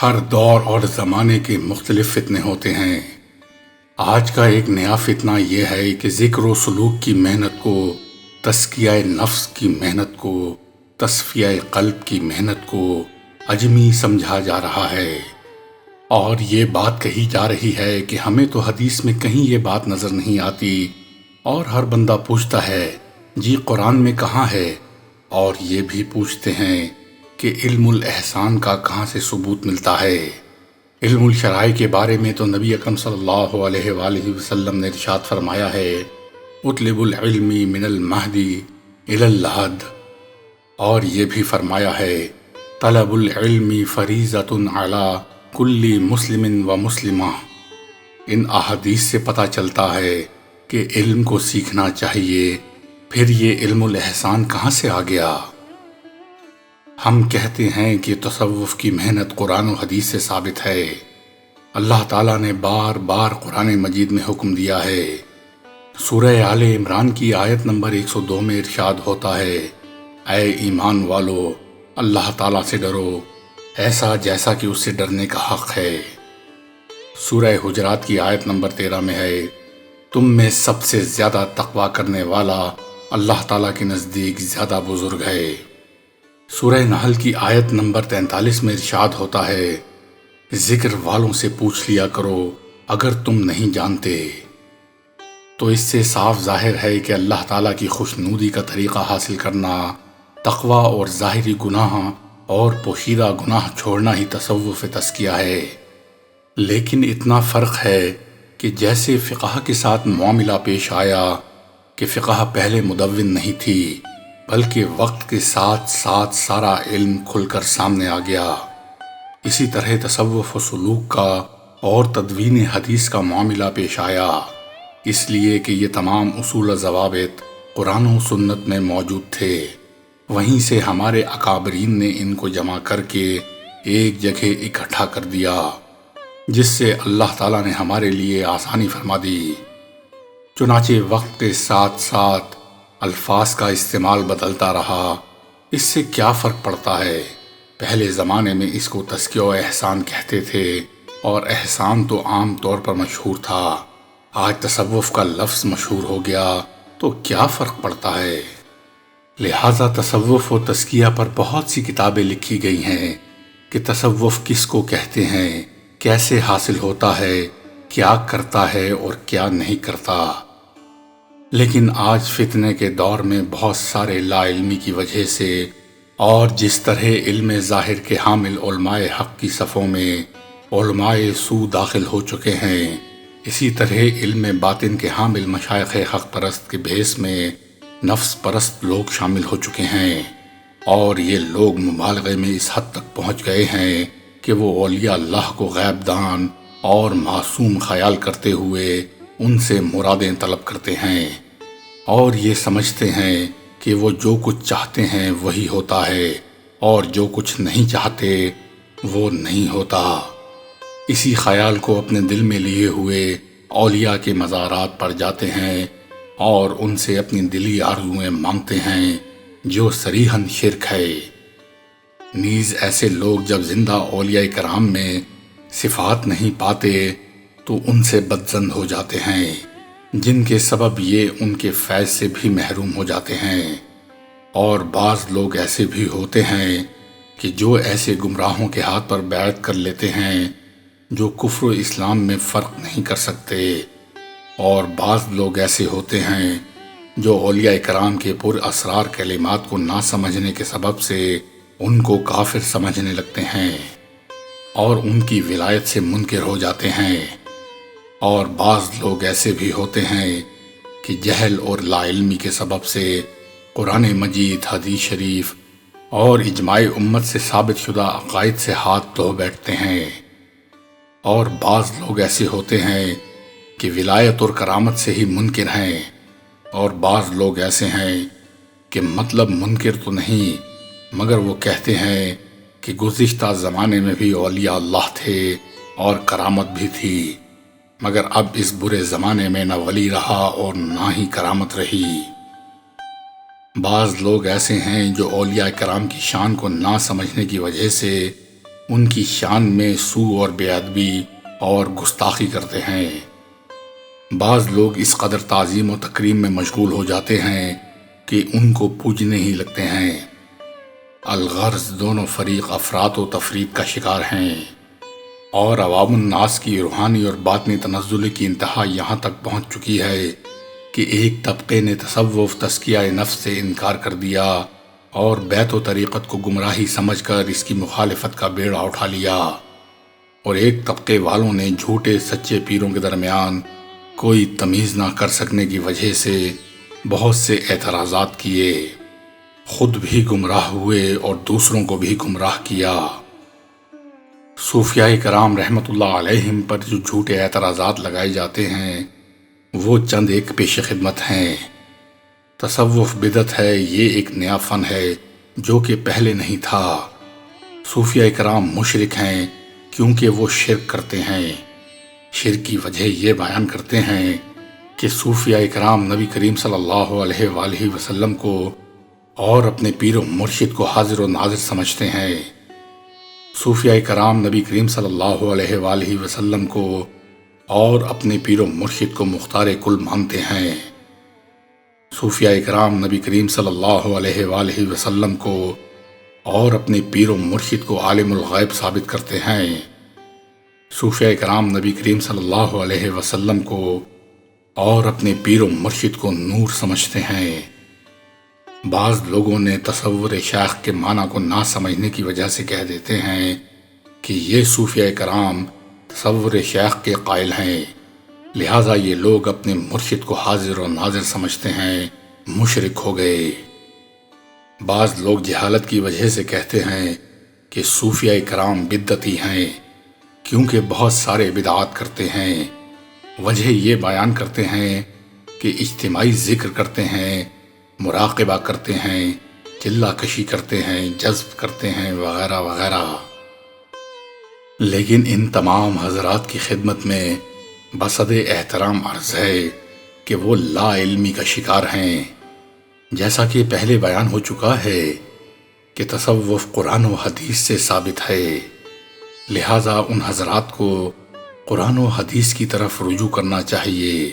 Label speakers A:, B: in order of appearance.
A: ہر دور اور زمانے کے مختلف فتنے ہوتے ہیں۔ آج کا ایک نیا فتنہ یہ ہے کہ ذکر و سلوک کی محنت کو، تزکیہ نفس کی محنت کو، تصفیہ قلب کی محنت کو عجمی سمجھا جا رہا ہے، اور یہ بات کہی جا رہی ہے کہ ہمیں تو حدیث میں کہیں یہ بات نظر نہیں آتی، اور ہر بندہ پوچھتا ہے جی قرآن میں کہاں ہے، اور یہ بھی پوچھتے ہیں کہ علم الاحسان کا کہاں سے ثبوت ملتا ہے۔ علم الشرائع کے بارے میں تو نبی اکرم صلی اللہ علیہ وآلہ وسلم نے ارشاد فرمایا ہے، اطلب العلم من المہدی الی اللحد، اور یہ بھی فرمایا ہے طلب العلم فریضۃ علی کل مسلم و مسلمہ۔ ان احادیث سے پتہ چلتا ہے کہ علم کو سیکھنا چاہیے، پھر یہ علم الاحسان کہاں سے آ گیا؟ ہم کہتے ہیں کہ تصوف کی محنت قرآن و حدیث سے ثابت ہے۔ اللہ تعالیٰ نے بار بار قرآن مجید میں حکم دیا ہے۔ سورہ آل عمران کی آیت نمبر 102 میں ارشاد ہوتا ہے، اے ایمان والو، اللہ تعالیٰ سے ڈرو ایسا جیسا کہ اس سے ڈرنے کا حق ہے۔ سورہ حجرات کی آیت نمبر 13 میں ہے، تم میں سب سے زیادہ تقویٰ کرنے والا اللہ تعالیٰ کے نزدیک زیادہ بزرگ ہے۔ سورہ نحل کی آیت نمبر 43 میں ارشاد ہوتا ہے، ذکر والوں سے پوچھ لیا کرو اگر تم نہیں جانتے۔ تو اس سے صاف ظاہر ہے کہ اللہ تعالیٰ کی خوشنودی کا طریقہ حاصل کرنا، تقویٰ اور ظاہری گناہ اور پوشیدہ گناہ چھوڑنا ہی تصوف تزکیہ ہے۔ لیکن اتنا فرق ہے کہ جیسے فقہ کے ساتھ معاملہ پیش آیا کہ فقہ پہلے مدون نہیں تھی، بلکہ وقت کے ساتھ ساتھ سارا علم کھل کر سامنے آ گیا، اسی طرح تصوف و سلوک کا اور تدوین حدیث کا معاملہ پیش آیا، اس لیے کہ یہ تمام اصول و ضوابط قرآن و سنت میں موجود تھے۔ وہیں سے ہمارے اکابرین نے ان کو جمع کر کے ایک جگہ اکٹھا کر دیا، جس سے اللہ تعالیٰ نے ہمارے لیے آسانی فرما دی۔ چنانچہ وقت کے ساتھ ساتھ الفاظ کا استعمال بدلتا رہا، اس سے کیا فرق پڑتا ہے؟ پہلے زمانے میں اس کو تزکیہ و احسان کہتے تھے، اور احسان تو عام طور پر مشہور تھا۔ آج تصوف کا لفظ مشہور ہو گیا تو کیا فرق پڑتا ہے؟ لہٰذا تصوف و تزکیہ پر بہت سی کتابیں لکھی گئی ہیں کہ تصوف کس کو کہتے ہیں، کیسے حاصل ہوتا ہے، کیا کرتا ہے اور کیا نہیں کرتا۔ لیکن آج فتنے کے دور میں بہت سارے لا علمی کی وجہ سے، اور جس طرح علم ظاہر کے حامل علماء حق کی صفوں میں علماء سو داخل ہو چکے ہیں، اسی طرح علم باطن کے حامل مشائخ حق پرست کے بھیس میں نفس پرست لوگ شامل ہو چکے ہیں، اور یہ لوگ مبالغے میں اس حد تک پہنچ گئے ہیں کہ وہ اولیاء اللہ کو غیب دان اور معصوم خیال کرتے ہوئے ان سے مرادیں طلب کرتے ہیں، اور یہ سمجھتے ہیں کہ وہ جو کچھ چاہتے ہیں وہی ہوتا ہے، اور جو کچھ نہیں چاہتے وہ نہیں ہوتا۔ اسی خیال کو اپنے دل میں لیے ہوئے اولیاء کے مزارات پر جاتے ہیں اور ان سے اپنی دلی آرزوئیں مانگتے ہیں، جو صریحاً شرک ہے۔ نیز ایسے لوگ جب زندہ اولیاء کرام میں صفات نہیں پاتے تو ان سے بدظن ہو جاتے ہیں، جن کے سبب یہ ان کے فیض سے بھی محروم ہو جاتے ہیں۔ اور بعض لوگ ایسے بھی ہوتے ہیں کہ جو ایسے گمراہوں کے ہاتھ پر بیعت کر لیتے ہیں جو کفر و اسلام میں فرق نہیں کر سکتے، اور بعض لوگ ایسے ہوتے ہیں جو اولیاء کرام کے پر اسرار کلمات کو نہ سمجھنے کے سبب سے ان کو کافر سمجھنے لگتے ہیں اور ان کی ولایت سے منکر ہو جاتے ہیں۔ اور بعض لوگ ایسے بھی ہوتے ہیں کہ جہل اور لا علمی کے سبب سے قرآن مجید، حدیث شریف اور اجماع امت سے ثابت شدہ عقائد سے ہاتھ دھو بیٹھتے ہیں۔ اور بعض لوگ ایسے ہوتے ہیں کہ ولایت اور کرامت سے ہی منکر ہیں، اور بعض لوگ ایسے ہیں کہ مطلب منکر تو نہیں، مگر وہ کہتے ہیں کہ گزشتہ زمانے میں بھی اولیاء اللہ تھے اور کرامت بھی تھی، مگر اب اس برے زمانے میں نہ ولی رہا اور نہ ہی کرامت رہی۔ بعض لوگ ایسے ہیں جو اولیاء کرام کی شان کو نہ سمجھنے کی وجہ سے ان کی شان میں سوء اور بے ادبی اور گستاخی کرتے ہیں۔ بعض لوگ اس قدر تعظیم و تکریم میں مشغول ہو جاتے ہیں کہ ان کو پوجنے ہی لگتے ہیں۔ الغرض دونوں فریق افراط و تفریط کا شکار ہیں، اور عوام الناس کی روحانی اور باطنی تنزل کی انتہا یہاں تک پہنچ چکی ہے کہ ایک طبقے نے تصوف تزکیہ نفس سے انکار کر دیا اور بیت و طریقت کو گمراہی سمجھ کر اس کی مخالفت کا بیڑا اٹھا لیا، اور ایک طبقے والوں نے جھوٹے سچے پیروں کے درمیان کوئی تمیز نہ کر سکنے کی وجہ سے بہت سے اعتراضات کیے، خود بھی گمراہ ہوئے اور دوسروں کو بھی گمراہ کیا۔ صوفیاء کرام رحمت اللہ علیہم پر جو جھوٹے اعتراضات لگائے جاتے ہیں وہ چند ایک پیش خدمت ہیں۔ تصوف بدعت ہے، یہ ایک نیا فن ہے جو کہ پہلے نہیں تھا۔ صوفیاء کرام مشرک ہیں کیونکہ وہ شرک کرتے ہیں۔ شرک کی وجہ یہ بیان کرتے ہیں کہ صوفیاء کرام نبی کریم صلی اللہ علیہ وآلہ وسلم کو اور اپنے پیر و مرشد کو حاضر و ناظر سمجھتے ہیں۔ صوفیاء کرام نبی کریم صلی اللہ علیہ وآلہ وسلم کو اور اپنے پیر و مرشد کو مختار کل مانتے ہیں۔ صوفیاء کرام نبی کریم صلی اللہ علیہ وآلہ وسلم کو اور اپنے پیر و مرشد کو عالم الغیب ثابت کرتے ہیں۔ صوفیاء کرام نبی کریم صلی اللہ علیہ وسلم کو اور اپنے پیر و مرشد کو نور سمجھتے ہیں۔ بعض لوگوں نے تصور شیخ کے معنی کو نہ سمجھنے کی وجہ سے کہہ دیتے ہیں کہ یہ صوفیاء کرام تصور شیخ کے قائل ہیں، لہٰذا یہ لوگ اپنے مرشد کو حاضر و ناظر سمجھتے ہیں، مشرک ہو گئے۔ بعض لوگ جہالت کی وجہ سے کہتے ہیں کہ صوفیاء کرام بدعتی ہیں کیونکہ بہت سارے بدعات کرتے ہیں۔ وجہ یہ بیان کرتے ہیں کہ اجتماعی ذکر کرتے ہیں، مراقبہ کرتے ہیں، چلہ کشی کرتے ہیں، جذب کرتے ہیں، وغیرہ وغیرہ۔ لیکن ان تمام حضرات کی خدمت میں بصد احترام عرض ہے کہ وہ لا علمی کا شکار ہیں۔ جیسا کہ پہلے بیان ہو چکا ہے کہ تصوف قرآن و حدیث سے ثابت ہے، لہٰذا ان حضرات کو قرآن و حدیث کی طرف رجوع کرنا چاہیے۔